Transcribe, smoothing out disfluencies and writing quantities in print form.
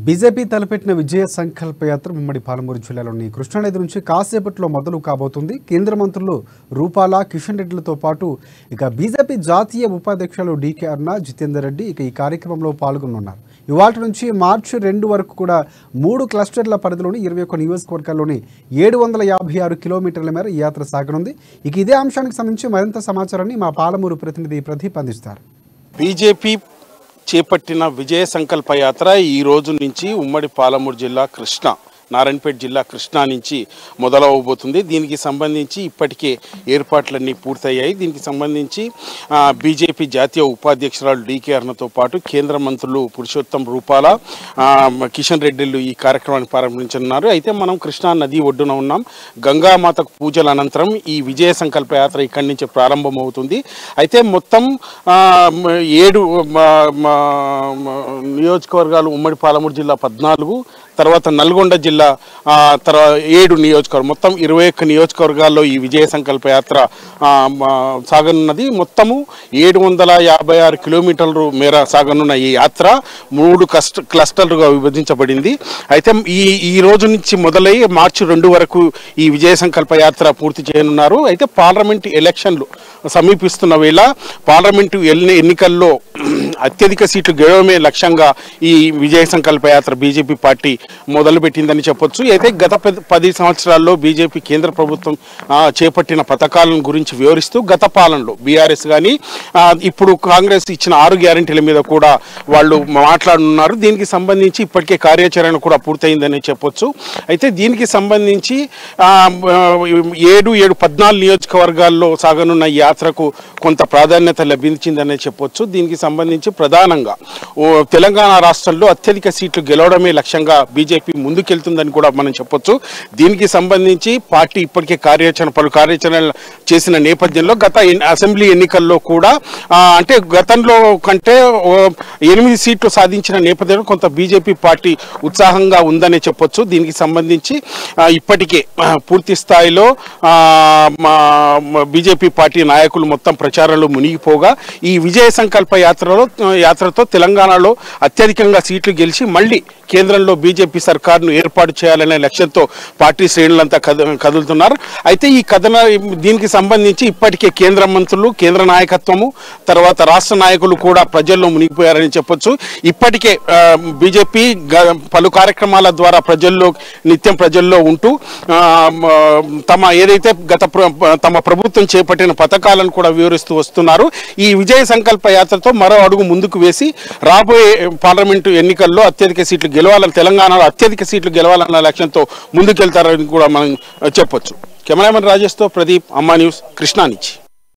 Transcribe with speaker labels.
Speaker 1: BJP తలపెట్టిన విజయ సంకల్ప యాత్ర ఉమ్మడి పాలమూరు జిల్లాలోని కృష్ణానది నుంచి కాసేపట్లో మొదలు కాబోతుంది. కేంద్ర మంత్రులు రూపాల, కిషన్ రెడ్డిలతో పాటు ఇక బీజేపీ జాతీయ ఉపాధ్యక్షులు డీకే అరుణ, జితేందర్ రెడ్డి ఇక ఈ కార్యక్రమంలో పాల్గొనున్నారు. ఇవాళ నుంచి మార్చి 2 వరకు కూడా 3 క్లస్టర్ల పరిధిలోని 21 నియోజకవర్గాల్లోని 756 కిలోమీటర్ల మేర ఈ యాత్ర సాగనుంది. ఇక ఇదే అంశానికి సంబంధించి మరింత సమాచారాన్ని మా పాలమూరు ప్రతినిధి ప్రదీప్ అందిస్తారు.
Speaker 2: బీజేపీ చేపట్టిన విజయ సంకల్ప యాత్ర ఈ రోజు నుంచి ఉమ్మడి పాలమూరు జిల్లా నారాయణపేట జిల్లా కృష్ణా నుంచి మొదలవబోతుంది. దీనికి సంబంధించి ఇప్పటికే ఏర్పాట్లన్నీ పూర్తయ్యాయి. దీనికి సంబంధించి బీజేపీ జాతీయ ఉపాధ్యక్షురాలు డీకే అరుణతో పాటు కేంద్ర మంత్రులు పురుషోత్తం రూపాల, కిషన్ రెడ్డిలు ఈ కార్యక్రమాన్ని ప్రారంభించనున్నారు. అయితే మనం కృష్ణా నది ఒడ్డున ఉన్నాం. గంగామాతకు పూజల అనంతరం ఈ విజయ సంకల్ప యాత్ర ఇక్కడి నుంచి ప్రారంభమవుతుంది. అయితే మొత్తం 7 నియోజకవర్గాలు, ఉమ్మడి పాలమూరు జిల్లా 14, తర్వాత నల్గొండ జిల్లా 7 నియోజకవర్గాలు, మొత్తం 21 నియోజకవర్గాల్లో ఈ విజయ సంకల్ప యాత్ర సాగనున్నది. మొత్తము 756 కిలోమీటర్ల మేర సాగనున్న ఈ యాత్ర 3 క్లస్టర్లుగా విభజించబడింది. అయితే ఈ రోజు నుంచి మొదలై మార్చి 2 వరకు ఈ విజయ సంకల్ప యాత్ర పూర్తి చేయనున్నారు. అయితే పార్లమెంటు ఎలక్షన్లు సమీపిస్తున్న వేళ పార్లమెంటు ఎన్నికల్లో అత్యధిక సీట్లు గెలవడమే లక్ష్యంగా ఈ విజయ సంకల్ప యాత్ర బీజేపీ పార్టీ మొదలుపెట్టిందని చెప్పొచ్చు. అయితే గత 10 సంవత్సరాల్లో బీజేపీ కేంద్ర ప్రభుత్వం చేపట్టిన పథకాలను గురించి వివరిస్తూ గత పాలనలో బీఆర్ఎస్ కానీ ఇప్పుడు కాంగ్రెస్ ఇచ్చిన 6 గ్యారెంటీల మీద కూడా వాళ్ళు మాట్లాడుతున్నారు. దీనికి సంబంధించి ఇప్పటికే కార్యాచరణ కూడా పూర్తయిందని చెప్పొచ్చు. అయితే దీనికి సంబంధించి 14 నియోజకవర్గాల్లో సాగనున్న ఈ యాత్రకు కొంత ప్రాధాన్యత లభించిందనే చెప్పొచ్చు. దీనికి సంబంధించి ప్రధానంగా తెలంగాణ రాష్ట్రంలో అత్యధిక సీట్లు గెలవడమే లక్ష్యంగా బీజేపీ ముందుకెళ్తుందని కూడా మనం చెప్పొచ్చు. దీనికి సంబంధించి పార్టీ ఇప్పటికే పలు కార్యాచరణ చేసిన నేపథ్యంలో గత అసెంబ్లీ ఎన్నికల్లో కూడా అంటే గతంలో కంటే 8 సీట్లు సాధించిన నేపథ్యంలో కొంత బీజేపీ పార్టీ ఉత్సాహంగా ఉందనే చెప్పొచ్చు. దీనికి సంబంధించి ఇప్పటికే పూర్తి స్థాయిలో బీజేపీ పార్టీ నాయకులు మొత్తం ప్రచారంలో మునిగిపోగా ఈ విజయ సంకల్ప యాత్రతో తెలంగాణలో అత్యధికంగా సీట్లు గెలిచి మళ్ళీ కేంద్రంలో బీజేపీ సర్కారును ఏర్పాటు చేయాలనే లక్ష్యంతో పార్టీ శ్రేణులంతా కదులుతున్నారు. అయితే దీనికి సంబంధించి ఇప్పటికే కేంద్ర మంత్రులు, కేంద్ర నాయకత్వము, తర్వాత రాష్ట్ర నాయకులు కూడా ప్రజల్లో మునిగిపోయారని చెప్పొచ్చు. ఇప్పటికే బీజేపీ పలు కార్యక్రమాల ద్వారా నిత్యం ప్రజల్లో ఉంటూ ఏదైతే తమ ప్రభుత్వం చేపట్టిన పథకాలను కూడా వివరిస్తూ వస్తున్నారు. ఈ విజయ సంకల్ప యాత్రతో మరో అడుగు ముందుకు వేసి రాబోయే పార్లమెంటు ఎన్నికల్లో తెలంగాణలో అత్యధిక సీట్లు గెలవాలన్న లక్ష్యంతో ముందుకెళ్తారని కూడా మనం చెప్పొచ్చు. కెమెరామెన్ రాజేష్తో ప్రదీప్, అమ్మా న్యూస్, కృష్ణా నుంచి.